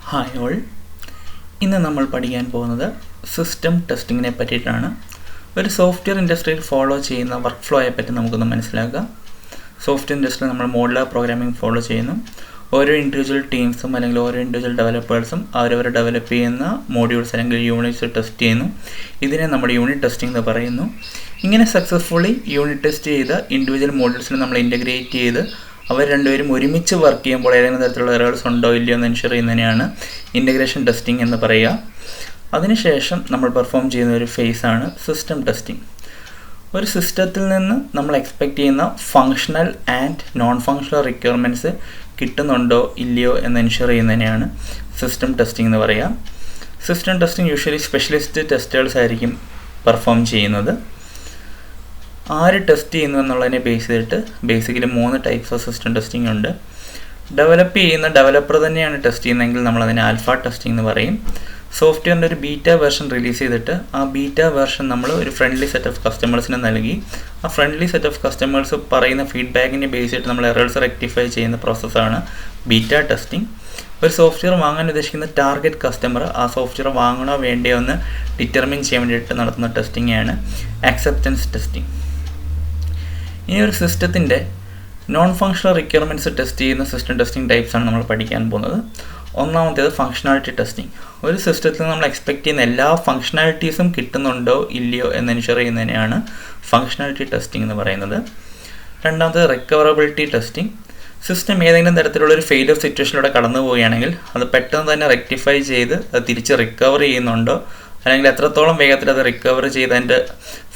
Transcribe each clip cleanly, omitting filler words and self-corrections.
Hi all, ഇന്ന് നമ്മൾ പഠിക്കാൻ പോകുന്നത് സിസ്റ്റം ടെസ്റ്റിങ്ങിനെ പറ്റിയിട്ടാണ്. ഒരു സോഫ്റ്റ്വെയർ ഇൻഡസ്ട്രിയിൽ ഫോളോ ചെയ്യുന്ന വർക്ക് ഫ്ലോയെ പറ്റി നമുക്കൊന്ന് മനസ്സിലാക്കാം. സോഫ്റ്റ്വെയർ ഇൻഡസ്ട്രിയിൽ നമ്മൾ മോഡുലാർ പ്രോഗ്രാമിംഗ് ഫോളോ ചെയ്യുന്നു. ഓരോ ഇൻഡിവിജ്വൽ ടീംസും അല്ലെങ്കിൽ ഓരോ ഇൻഡിവിജ്വൽ ഡെവലപ്പേഴ്സും അവരവർ ഡെവലപ്പ് ചെയ്യുന്ന മോഡ്യൂൾസ് അല്ലെങ്കിൽ യൂണിറ്റ്സ് ടെസ്റ്റ് ചെയ്യുന്നു. ഇതിനെ നമ്മൾ യൂണിറ്റ് ടെസ്റ്റിംഗ് എന്ന് പറയുന്നു. ഇങ്ങനെ സക്സസ്ഫുള്ളി യൂണിറ്റ് ടെസ്റ്റ് ചെയ്ത ഇൻഡിവിജ്വൽ മോഡ്യൂൾസിനെ നമ്മൾ ഇൻ്റഗ്രേറ്റ് ചെയ്ത് അവർ രണ്ടുപേരും ഒരുമിച്ച് വർക്ക് ചെയ്യുമ്പോൾ ഏതെങ്കിലും തരത്തിലുള്ള എറേഴ്സ് ഉണ്ടോ ഇല്ലയോ എന്ന് എൻഷുർ ചെയ്യുന്നതിനെയാണ് ഇൻ്റഗ്രേഷൻ ടെസ്റ്റിംഗ് എന്ന് പറയുക. അതിനുശേഷം നമ്മൾ പെർഫോം ചെയ്യുന്ന ഒരു ഫേസാണ് സിസ്റ്റം ടെസ്റ്റിംഗ്. ഒരു സിസ്റ്റത്തിൽ നിന്ന് നമ്മൾ എക്സ്പെക്റ്റ് ചെയ്യുന്ന functional and non functional requirements കിട്ടുന്നുണ്ടോ ഇല്ലയോ എന്ന് എൻഷുർ ചെയ്യുന്നതിനെയാണ് സിസ്റ്റം ടെസ്റ്റിംഗ് എന്ന് പറയുക. System testing usually specialist testers ആയിരിക്കും പെർഫോം ചെയ്യുന്നത്. ആര് ടെസ്റ്റ് ചെയ്യുന്നു എന്നുള്ളതിനെ ബേസ് ചെയ്തിട്ട് basically 3 types of system testing ഉണ്ട്. ഡെവലപ്പ് ചെയ്യുന്ന ഡെവലപ്പർ തന്നെയാണ് ടെസ്റ്റ് ചെയ്യുന്നതെങ്കിൽ നമ്മളതിനെ ആൽഫ ടെസ്റ്റിംഗ് എന്ന് പറയും. സോഫ്റ്റ്വെയറിൻ്റെ ഒരു ബീറ്റ വേർഷൻ റിലീസ് ചെയ്തിട്ട് ആ ബീറ്റ വേർഷൻ നമ്മൾ ഒരു ഫ്രണ്ട്ലി സെറ്റ് ഓഫ് കസ്റ്റമേഴ്സിന് നൽകി ആ ഫ്രണ്ട്ലി സെറ്റ് ഓഫ് കസ്റ്റമേഴ്സ് പറയുന്ന ഫീഡ്ബാക്കിനെ ബേസ് ചെയ്തിട്ട് നമ്മൾ എറേഴ്സ് റെക്ടിഫൈ ചെയ്യുന്ന പ്രോസസ്സാണ് ബീറ്റ ടെസ്റ്റിംഗ്. ഒരു സോഫ്റ്റ്വെയർ വാങ്ങാൻ ഉദ്ദേശിക്കുന്ന ടാർഗറ്റ് കസ്റ്റമർ ആ സോഫ്റ്റ്വെയർ വാങ്ങണോ വേണ്ടയോ എന്ന് ഡിറ്റർമിൻ ചെയ്യാൻ വേണ്ടിയിട്ട് നടത്തുന്ന ടെസ്റ്റിംഗാണ് ആക്സെപ്റ്റൻസ് ടെസ്റ്റിംഗ്. ഇനി ഒരു സിസ്റ്റത്തിൻ്റെ നോൺ ഫങ്ഷണൽ റിക്വയർമെൻറ്റ്സ് ടെസ്റ്റ് ചെയ്യുന്ന സിസ്റ്റം ടെസ്റ്റിംഗ് ടൈപ്സാണ് നമ്മൾ പഠിക്കാൻ പോകുന്നത്. ഒന്നാമത്തേത് ഫങ്ഷണാലിറ്റി ടെസ്റ്റിംഗ്. ഒരു സിസ്റ്റത്തിൽ നമ്മൾ എക്സ്പെക്റ്റ് ചെയ്യുന്ന എല്ലാ ഫങ്ഷണാലിറ്റീസും കിട്ടുന്നുണ്ടോ ഇല്ലയോ എന്ന് എൻഷുർ ചെയ്യുന്നതിനെയാണ് ഫങ്ഷണാലിറ്റി ടെസ്റ്റിംഗ് എന്ന് പറയുന്നത്. രണ്ടാമത്തേത് റിക്കവറബിലിറ്റി ടെസ്റ്റിംഗ്. സിസ്റ്റം ഏതെങ്കിലും തരത്തിലുള്ളൊരു ഫെയിലിയർ സിറ്റുവേഷനിലൂടെ കടന്നു പോവുകയാണെങ്കിൽ അത് പെട്ടെന്ന് തന്നെ റെക്ടിഫൈ ചെയ്ത് അത് തിരിച്ച് റിക്കവർ ചെയ്യുന്നുണ്ടോ അല്ലെങ്കിൽ എത്രത്തോളം വേഗത്തിൽ അത് റിക്കവർ ചെയ്ത് അതിൻ്റെ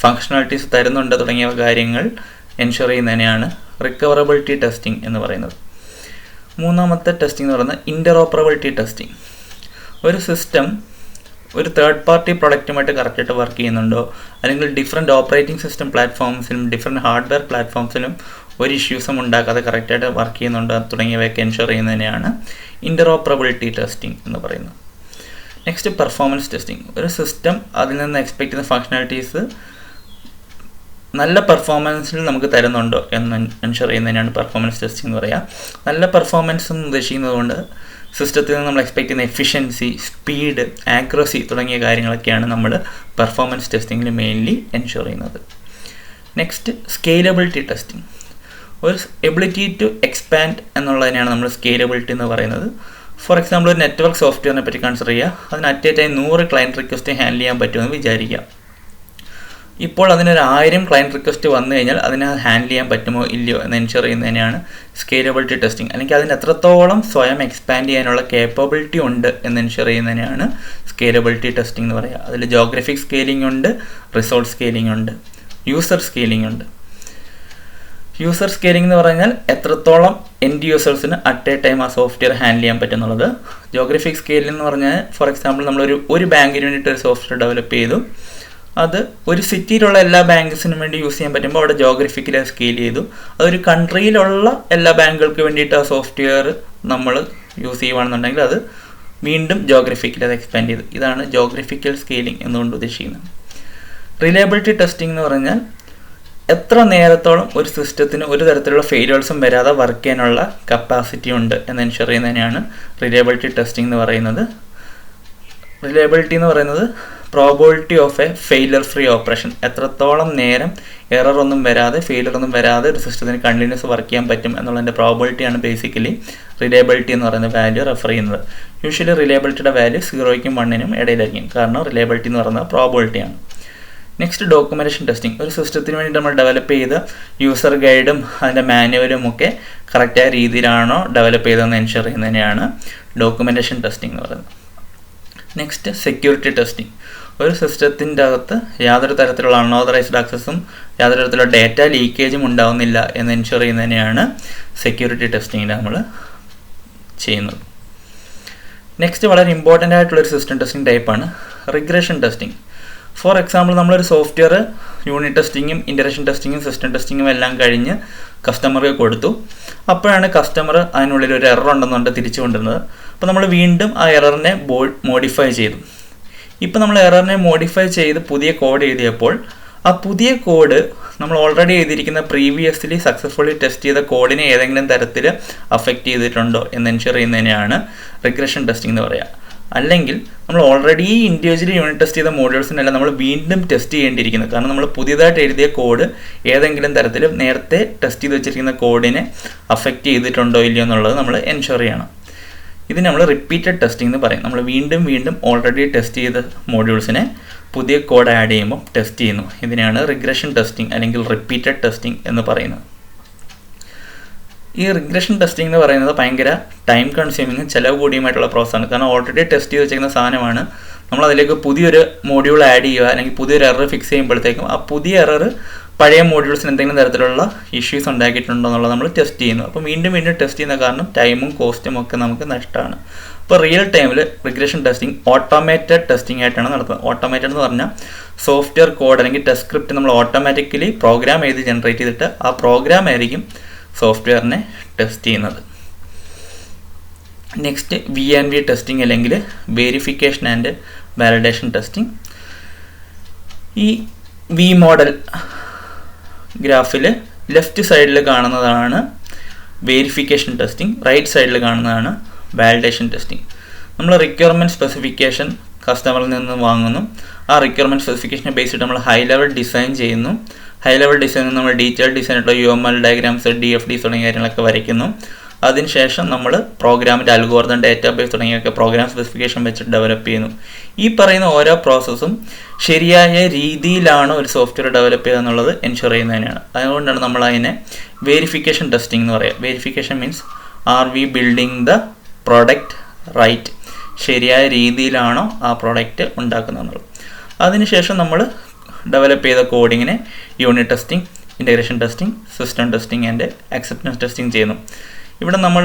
ഫങ്ഷണാലിറ്റീസ് തരുന്നുണ്ടോ തുടങ്ങിയ കാര്യങ്ങൾ എൻഷുർ ചെയ്യുന്നതിനെയാണ് റിക്കവറബിലിറ്റി ടെസ്റ്റിംഗ് എന്ന് പറയുന്നത്. മൂന്നാമത്തെ ടെസ്റ്റിംഗ് എന്ന് പറയുന്നത് ഇൻ്ററോപ്പറബിലിറ്റി ടെസ്റ്റിംഗ്. ഒരു സിസ്റ്റം ഒരു തേർഡ് പാർട്ടി പ്രൊഡക്റ്റുമായിട്ട് കറക്റ്റായിട്ട് വർക്ക് ചെയ്യുന്നുണ്ടോ അല്ലെങ്കിൽ ഡിഫറെൻറ്റ് ഓപ്പറേറ്റിംഗ് സിസ്റ്റം പ്ലാറ്റ്ഫോംസിലും ഡിഫറെൻറ്റ് ഹാർഡ്വെയർ പ്ലാറ്റ്ഫോംസിലും ഒരു ഇഷ്യൂസും ഉണ്ടാക്കാതെ കറക്റ്റായിട്ട് വർക്ക് ചെയ്യുന്നുണ്ടോ തുടങ്ങിയവയൊക്കെ എൻഷുർ ചെയ്യുന്നതിനെയാണ് ഇൻ്ററോപ്പറബിലിറ്റി ടെസ്റ്റിംഗ് എന്ന് പറയുന്നത്. Next performance testing. ഒരു സിസ്റ്റം അതിൽ നിന്ന് എക്സ്പെക്റ്റ് ചെയ്യുന്ന ഫങ്ഷണാലിറ്റീസ് നല്ല പെർഫോമൻസിൽ നമുക്ക് തരുന്നുണ്ടോ എന്ന് എൻഷുർ ചെയ്യുന്നതിനാണ് പെർഫോമൻസ് ടെസ്റ്റിംഗ് എന്ന് പറയുക. നല്ല പെർഫോമൻസ് എന്ന് ഉദ്ദേശിക്കുന്നത് കൊണ്ട് സിസ്റ്റത്തിൽ നിന്ന് നമ്മൾ എക്സ്പെക്റ്റ് ചെയ്യുന്ന എഫിഷ്യൻസി, സ്പീഡ്, ആക്യുറസി തുടങ്ങിയ കാര്യങ്ങളൊക്കെയാണ് നമ്മൾ പെർഫോമൻസ് ടെസ്റ്റിങ്ങിൽ മെയിൻലി എൻഷുർ ചെയ്യുന്നത്. Next scalability testing. ഒരു എബിലിറ്റി ടു എക്സ്പാൻഡ് എന്നുള്ളതിനെയാണ് നമ്മൾ സ്കെയിലബിലിറ്റി എന്ന് പറയുന്നത്. ഫോർ എക്സാമ്പിൾ ഒരു നെറ്റ്വർക്ക് സോഫ്റ്റ്വെയറിനെ പറ്റി കൺസിഡർ ചെയ്യുക. അതിന് at A time 100 client request handle ചെയ്യാൻ പറ്റുമെന്ന് വിചാരിക്കുക. ഇപ്പോൾ അതിനൊരു 1000 ക്ലയൻറ്റ് റിക്വസ്റ്റ് വന്നു കഴിഞ്ഞാൽ അതിനെ ഹാൻഡിൽ ചെയ്യാൻ പറ്റുമോ ഇല്ലയോ എന്ന് എൻഷുർ ചെയ്യുന്നതിനാണ് സ്കെയിലബിലിറ്റി ടെസ്റ്റിംഗ്. അല്ലെങ്കിൽ അതിന് എത്രത്തോളം സ്വയം എക്സ്പാൻഡ് ചെയ്യാനുള്ള കേപ്പബിലിറ്റി ഉണ്ട് എന്ന് എൻഷുർ ചെയ്യുന്നതിനാണ് സ്കെയിലബിലിറ്റി ടെസ്റ്റിംഗ് എന്ന് പറയുക. അതിൽ ജോഗ്രഫിക് സ്കെയിലിംഗ് ഉണ്ട്, റിസോഴ്സ് സ്കെയിലിംഗ് ഉണ്ട്, യൂസർ സ്കെയിലിംഗ് ഉണ്ട്. യൂസർ സ്കെയിലിംഗ് എന്ന് പറഞ്ഞാൽ എത്രത്തോളം എൻഡ് യൂസേഴ്സിന് അറ്റ് എ ടൈം ആ സോഫ്റ്റ്വെയർ ഹാൻഡിൽ ചെയ്യാൻ പറ്റുന്നുള്ളത്. ജോഗ്രഫിക് സ്കെയിലിംഗ് എന്ന് പറഞ്ഞാൽ ഫോർ എക്സാമ്പിൾ നമ്മളൊരു ബാങ്കിന് വേണ്ടിയിട്ട് ഒരു സോഫ്റ്റ്വെയർ ഡെവലപ്പ് ചെയ്തു. അത് ഒരു സിറ്റിയിലുള്ള എല്ലാ ബാങ്ക്സിനും വേണ്ടി യൂസ് ചെയ്യാൻ പറ്റുമ്പോൾ അവിടെ ജോഗ്രഫിക്കലി സ്കെയിൽ ചെയ്തു. അതൊരു കൺട്രിയിലുള്ള എല്ലാ ബാങ്കുകൾക്ക് വേണ്ടിയിട്ട് ആ സോഫ്റ്റ്വെയർ നമ്മൾ യൂസ് ചെയ്യുകയാണെന്നുണ്ടെങ്കിൽ അത് വീണ്ടും ജോഗ്രഫിക്കലി അത് എക്സ്പാൻഡ് ചെയ്തു. ഇതാണ് ജോഗ്രഫിക്കൽ സ്കെയിലിംഗ് എന്നുകൊണ്ട് ഉദ്ദേശിക്കുന്നത്. റിലയബിലിറ്റി ടെസ്റ്റിംഗ് എന്ന് പറഞ്ഞാൽ എത്ര നേരത്തോളം ഒരു സിസ്റ്റത്തിന് ഒരു തരത്തിലുള്ള ഫെയിലിയേഴ്സും വരാതെ വർക്ക് ചെയ്യാനുള്ള കപ്പാസിറ്റി ഉണ്ട് എന്ന് എൻഷുർ ചെയ്യുന്നതിനാണ് റിലയബിലിറ്റി ടെസ്റ്റിംഗ് എന്ന് പറയുന്നത്. റിലയബിലിറ്റി എന്ന് പറയുന്നത് probability of A failure free operation. എത്രത്തോളം നേരം എറർ ഒന്നും വരാതെ ഫെയിലിയർ ഒന്നും വരാതെ ഒരു സിസ്റ്റത്തിന് കണ്ടിന്യൂസ് വർക്ക് ചെയ്യാൻ പറ്റും എന്നുള്ളതിൻ്റെ പ്രോബിലിറ്റിയാണ് ബേസിക്കലി റിലയബിലിറ്റി എന്ന് പറയുന്ന വാല്യൂ റെഫർ ചെയ്യുന്നത്. യൂഷ്വലി റിലയബിലിറ്റിയുടെ വാല്യൂ 0നും 1നും ഇടയിലായിരിക്കും. കാരണം റിലയബിലിറ്റി എന്ന് പറയുന്നത് പ്രോബിലിറ്റിയാണ്. Next documentation testing. ഒരു സിസ്റ്റത്തിന് വേണ്ടി നമ്മൾ ഡെവലപ്പ് ചെയ്ത യൂസർ ഗൈഡും അതിൻ്റെ മാനുവലും ഒക്കെ കറക്റ്റായ രീതിയിലാണോ ഡെവലപ്പ് ചെയ്തതെന്ന് എൻഷുർ ചെയ്യുന്നതിനെയാണ് ഡോക്യുമെൻറ്റേഷൻ ടെസ്റ്റിംഗ് എന്ന് പറയുന്നത്. Next security testing. ഒരു സിസ്റ്റത്തിൻ്റെ അകത്ത് യാതൊരു തരത്തിലുള്ള അൺഓതറൈസ്ഡ് ആക്സസും യാതൊരു തരത്തിലുള്ള ഡേറ്റ ലീക്കേജും ഉണ്ടാവുന്നില്ല എന്ന് എൻഷുർ ചെയ്യുന്നതിനെയാണ് സെക്യൂരിറ്റി ടെസ്റ്റിങ്ങിൽ നമ്മൾ ചെയ്യുന്നത്. നെക്സ്റ്റ് വളരെ ഇമ്പോർട്ടൻ്റ് ആയിട്ടുള്ളൊരു സിസ്റ്റം ടെസ്റ്റിംഗ് ടൈപ്പാണ് റിഗ്രഷൻ ടെസ്റ്റിംഗ്. ഫോർ എക്സാമ്പിൾ നമ്മളൊരു സോഫ്റ്റ്വെയർ യൂണിറ്റ് ടെസ്റ്റിങ്ങും ഇൻ്റഗ്രേഷൻ ടെസ്റ്റിങ്ങും സിസ്റ്റം ടെസ്റ്റിങ്ങും എല്ലാം കഴിഞ്ഞ് കസ്റ്റമർക്ക് കൊടുത്തു. അപ്പോഴാണ് കസ്റ്റമർ അതിനുള്ളിൽ ഒരു എറർ ഉണ്ടെന്നുണ്ട് തിരിച്ചു കൊണ്ടുവരുന്നത്. അപ്പോൾ നമ്മൾ വീണ്ടും ആ എററിനെ മോഡിഫൈ ചെയ്തു. ഇപ്പോൾ നമ്മൾ എററിനെ മോഡിഫൈ ചെയ്ത് പുതിയ കോഡ് എഴുതിയപ്പോൾ ആ പുതിയ കോഡ് നമ്മൾ ഓൾറെഡി എഴുതിയിരിക്കുന്ന പ്രീവിയസ്ലി സക്സസ്ഫുള്ളി ടെസ്റ്റ് ചെയ്ത കോഡിനെ ഏതെങ്കിലും തരത്തിൽ അഫക്റ്റ് ചെയ്തിട്ടുണ്ടോ എന്ന് എൻഷുർ ചെയ്യുന്നതിനെയാണ് റിഗ്രഷൻ ടെസ്റ്റിംഗ് എന്ന് പറയുക. അല്ലെങ്കിൽ നമ്മൾ ഓൾറെഡി ഇൻഡിവിജ്വലി യൂണിറ്റ് ടെസ്റ്റ് ചെയ്ത മോഡ്യൂൾസിനെല്ലാം നമ്മൾ വീണ്ടും ടെസ്റ്റ് ചെയ്യേണ്ടിയിരിക്കുന്നത്. കാരണം നമ്മൾ പുതിയതായിട്ട് എഴുതിയ കോഡ് ഏതെങ്കിലും തരത്തിൽ നേരത്തെ ടെസ്റ്റ് ചെയ്ത് വെച്ചിരിക്കുന്ന കോഡിനെ അഫക്റ്റ് ചെയ്തിട്ടുണ്ടോ ഇല്ലയോ എന്നുള്ളത് നമ്മൾ എൻഷുർ ചെയ്യണം. ഇതിന് നമ്മൾ റിപ്പീറ്റഡ് ടെസ്റ്റിംഗ് എന്ന് പറയും. നമ്മൾ വീണ്ടും ഓൾറെഡി ടെസ്റ്റ് ചെയ്ത മോഡ്യൂൾസിനെ പുതിയ കോഡ് ആഡ് ചെയ്യുമ്പോൾ ടെസ്റ്റ് ചെയ്യുന്നു. ഇതിനെയാണ് റിഗ്രഷൻ ടെസ്റ്റിംഗ് അല്ലെങ്കിൽ റിപ്പീറ്റഡ് ടെസ്റ്റിംഗ് എന്ന് പറയുന്നത്. ഈ റിഗ്രഷൻ ടെസ്റ്റിംഗ് എന്ന് പറയുന്നത് ഭയങ്കര ടൈം കൺസ്യൂമിങ്ങും ചിലവ് കൂടിയുമായിട്ടുള്ള പ്രോസസ്സാണ്. കാരണം ഓൾറെഡി ടെസ്റ്റ് ചെയ്ത് വെച്ചിരിക്കുന്ന സാധനമാണ്. നമ്മളതിലേക്ക് പുതിയൊരു മോഡ്യൂൾ ആഡ് ചെയ്യുക അല്ലെങ്കിൽ പുതിയൊരു എറർ ഫിക്സ് ചെയ്യുമ്പോഴത്തേക്കും ആ പുതിയ എറർ പഴയ മോഡ്യൂൾസിന് എന്തെങ്കിലും തരത്തിലുള്ള ഇഷ്യൂസ് ഉണ്ടാക്കിയിട്ടുണ്ടോ എന്നുള്ളത് നമ്മൾ ടെസ്റ്റ് ചെയ്യുന്നു. അപ്പോൾ വീണ്ടും ടെസ്റ്റ് ചെയ്യുന്ന കാരണം ടൈമും കോസ്റ്റും ഒക്കെ നമുക്ക് നഷ്ടമാണ്. അപ്പോൾ റിയൽ ടൈമിൽ റിഗ്രഷൻ ടെസ്റ്റിംഗ് ഓട്ടോമേറ്റഡ് ടെസ്റ്റിംഗ് ആയിട്ടാണ് നടത്തുന്നത്. ഓട്ടോമേറ്റഡ് എന്ന് പറഞ്ഞാൽ സോഫ്റ്റ്വെയർ കോഡ് അല്ലെങ്കിൽ ടെസ്റ്റ് സ്ക്രിപ്റ്റ് നമ്മൾ ഓട്ടോമാറ്റിക്കലി പ്രോഗ്രാം എഴുതി ജനറേറ്റ് ചെയ്തിട്ട് ആ പ്രോഗ്രാം ആയിരിക്കും സോഫ്റ്റ്വെയറിനെ ടെസ്റ്റ് ചെയ്യുന്നത്. നെക്സ്റ്റ് V&V ടെസ്റ്റിംഗ് അല്ലെങ്കിൽ വെരിഫിക്കേഷൻ ആൻഡ് വാലിഡേഷൻ ടെസ്റ്റിംഗ്. ഈ വി മോഡൽ ഗ്രാഫിൽ ലെഫ്റ്റ് സൈഡിൽ കാണുന്നതാണ് വെരിഫിക്കേഷൻ ടെസ്റ്റിംഗ്, റൈറ്റ് സൈഡിൽ കാണുന്നതാണ് വാലിഡേഷൻ ടെസ്റ്റിംഗ്. നമ്മൾ റിക്വയർമെൻറ്റ് സ്പെസിഫിക്കേഷൻ കസ്റ്റമറിൽ നിന്ന് വാങ്ങുന്നു. ആ റിക്വയർമെൻറ്റ് സ്പെസിഫിക്കേഷനെ ബേസ് ചെയ്തിട്ട് നമ്മൾ ഹൈ ലെവൽ ഡിസൈൻ ചെയ്യുന്നു. ഹൈ ലെവൽ ഡിസൈനിൽ നമ്മൾ ഡീറ്റെയിൽ ഡിസൈനായിട്ടുള്ള UML ഡയഗ്രാംസ്, DFDs തുടങ്ങിയ കാര്യങ്ങളൊക്കെ വരയ്ക്കുന്നു. അതിനുശേഷം നമ്മൾ പ്രോഗ്രാമിൻ്റെ അൽഗോരിതം, ഡേറ്റാബേസ് തുടങ്ങിയൊക്കെ പ്രോഗ്രാം സ്പെസിഫിക്കേഷൻ വെച്ചിട്ട് ഡെവലപ്പ് ചെയ്യുന്നു. ഈ പറയുന്ന ഓരോ പ്രോസസ്സും ശരിയായ രീതിയിലാണ് ഒരു സോഫ്റ്റ്വെയർ ഡെവലപ്പ് ചെയ്യുക എന്നുള്ളത് എൻഷുർ ചെയ്യുന്നതിനാണ്. അതുകൊണ്ടാണ് നമ്മൾ അതിനെ വെരിഫിക്കേഷൻ ടെസ്റ്റിംഗ് എന്ന് പറയുക. Verification means are we building the product right, ശരിയായ രീതിയിലാണോ ആ പ്രോഡക്റ്റ് ഉണ്ടാക്കുന്നത് എന്നുള്ളത്. അതിനുശേഷം നമ്മൾ ഡെവലപ്പ് ചെയ്ത കോഡിങ്ങിനെ unit testing, integration testing, system testing and acceptance testing ചെയ്യുന്നു. ഇവിടെ നമ്മൾ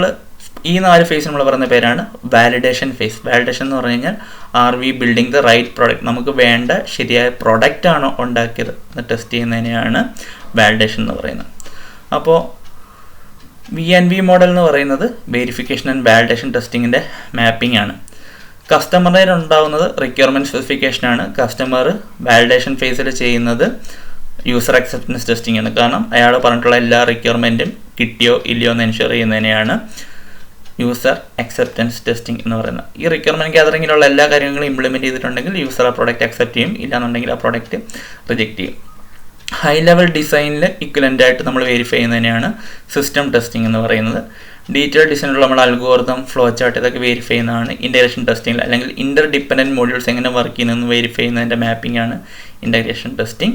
ഈ 4 ഫേസ് നമ്മൾ പറയുന്ന പേരാണ് വാലിഡേഷൻ ഫേസ്. വാലിഡേഷൻ എന്ന് പറഞ്ഞു കഴിഞ്ഞാൽ are we building the right product, നമുക്ക് വേണ്ട ശരിയായ പ്രോഡക്റ്റ് ആണോ ഉണ്ടാക്കിയത് എന്ന് ടെസ്റ്റ് ചെയ്യുന്നതിനെയാണ് വാലിഡേഷൻ എന്ന് പറയുന്നത്. അപ്പോൾ V&V മോഡൽ എന്ന് പറയുന്നത് വെരിഫിക്കേഷൻ ആൻഡ് വാലിഡേഷൻ ടെസ്റ്റിങ്ങിൻ്റെ മാപ്പിംഗ് ആണ്. കസ്റ്റമറിൽ ഉണ്ടാകുന്നത് റിക്വയർമെൻറ്റ് സ്പെസിഫിക്കേഷനാണ്. കസ്റ്റമർ വാലിഡേഷൻ ഫേസിൽ ചെയ്യുന്നത് യൂസർ അക്സെപ്റ്റൻസ് ടെസ്റ്റിംഗ് ആണ്. കാരണം അയാൾ പറഞ്ഞിട്ടുള്ള എല്ലാ റിക്വയർമെൻറ്റും കിട്ടിയോ ഇല്ലയോ എന്ന് എൻഷുർ ചെയ്യുന്നതിനെയാണ് യൂസർ അക്സെപ്റ്റൻസ് ടെസ്റ്റിംഗ് എന്ന് പറയുന്നത്. ഈ റിക്വയർമെൻറ്റ് ഗ്യാതറിങ്ങിലുള്ള എല്ലാ കാര്യങ്ങളും ഇംപ്ലിമെൻറ്റ് ചെയ്തിട്ടുണ്ടെങ്കിൽ യൂസർ ആ പ്രോഡക്റ്റ് അക്സെപ്റ്റ് ചെയ്യും, ഇല്ലാന്നുണ്ടെങ്കിൽ ആ പ്രോഡക്റ്റ് റിജക്റ്റ് ചെയ്യും. ഹൈ ലെവൽ ഡിസൈനിൽ ഇക്വലൻ്റ് ആയിട്ട് നമ്മൾ വെരിഫൈ ചെയ്യുന്നതിനെയാണ് സിസ്റ്റം ടെസ്റ്റിംഗ് എന്ന് പറയുന്നത്. ഡീറ്റെയിൽ ഡിസൈനിലുള്ള നമ്മൾ അൽഗോരിതം, ഫ്ലോ ചാർട്ട് ഇതൊക്കെ വെരിഫൈ ചെയ്യുന്നതാണ് ഇൻ്റഗ്രേഷൻ ടെസ്റ്റിംഗ്. അല്ലെങ്കിൽ ഇൻ്റർ ഡിപ്പെൻഡൻറ്റ് മോഡ്യൂൾസ് എങ്ങനെ വർക്ക് ചെയ്യുന്നതെന്ന് വെരിഫൈ ചെയ്യുന്നതിൻ്റെ മാപ്പിംഗ് ആണ് ഇൻ്റഗ്രേഷൻ ടെസ്റ്റിംഗ്.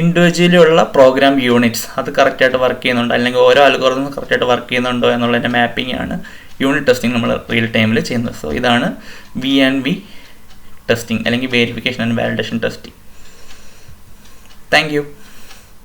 ഇൻഡിവിജ്വലി ഉള്ള പ്രോഗ്രാം യൂണിറ്റ്സ് അത് കറക്റ്റായിട്ട് വർക്ക് ചെയ്യുന്നുണ്ടോ, അല്ലെങ്കിൽ ഓരോ അൽഗോരിതം കറക്റ്റായിട്ട് വർക്ക് ചെയ്യുന്നുണ്ടോ എന്നുള്ളതിൻ്റെ മാപ്പിംഗ് ആണ് യൂണിറ്റ് ടെസ്റ്റിംഗ് നമ്മൾ റിയൽ ടൈമിൽ ചെയ്യുന്നത്. സോ ഇതാണ് V&V ടെസ്റ്റിംഗ് അല്ലെങ്കിൽ verification and validation testing. Thank you.